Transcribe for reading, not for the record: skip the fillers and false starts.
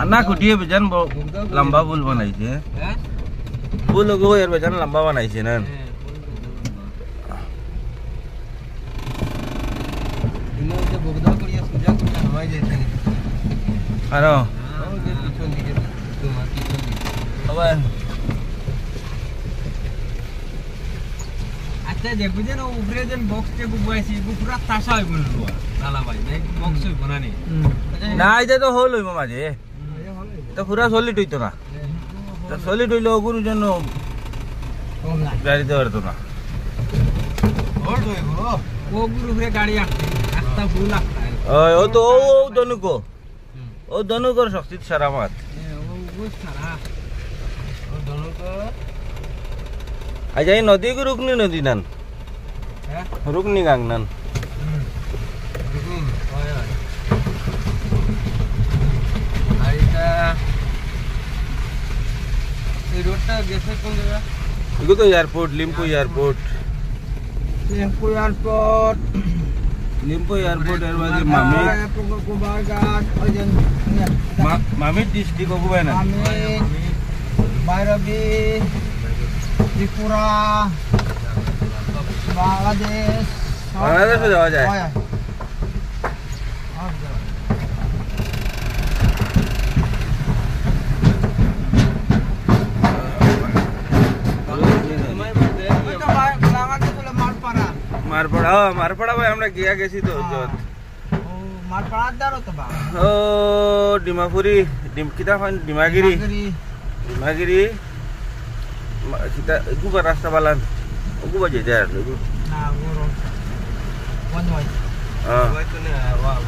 अन्ना कुटिए बेजान लंबा पुल बनाई छे पुल को यार बेजान लंबा बनाई छे ना इनो जे बोगदा करिया सुजा कुटा हवाई जेते आरो जे पिछन दिके तुम्हार पिछन अब अच्छा जे बुझे ना ऊपरे जन बॉक्स के बुवाइसी पूरा ताशा होई बनलो ताला भाई नहीं बॉक्स होई बनानी ना इते तो होल होई माजे तो पूरा सॉलिड होई तो ना तो सॉलिड होइलो गुरु जन गाड़ी दे तो ना होल्ड होई गो वो गुरु रे गाड़ी आस्ता फुल आता है ओ तो ओ दोनों को शक्ति शरामत वो सारा वो दोनों को अजय नदी को रुकनी नदी नन रुकनी गांग नन रुकनी ओय आइता ये रोडटा गेसे कोन जगह इको तो एयरपोर्ट लिम्पू एयरपोर्ट एरबाजी मामी डिस्ट्रिक्ट को बना भैरवी त्रिपुरा बांग्लादेश में जावा जाए मारपड़ा भाई हमरा गया गेसी तो जोत मारपड़ा दारो तो बा ओ डिमापुरी किता fun डिमागिरी kita itu rasta balan aku baca jar nah guru one way itu nih wow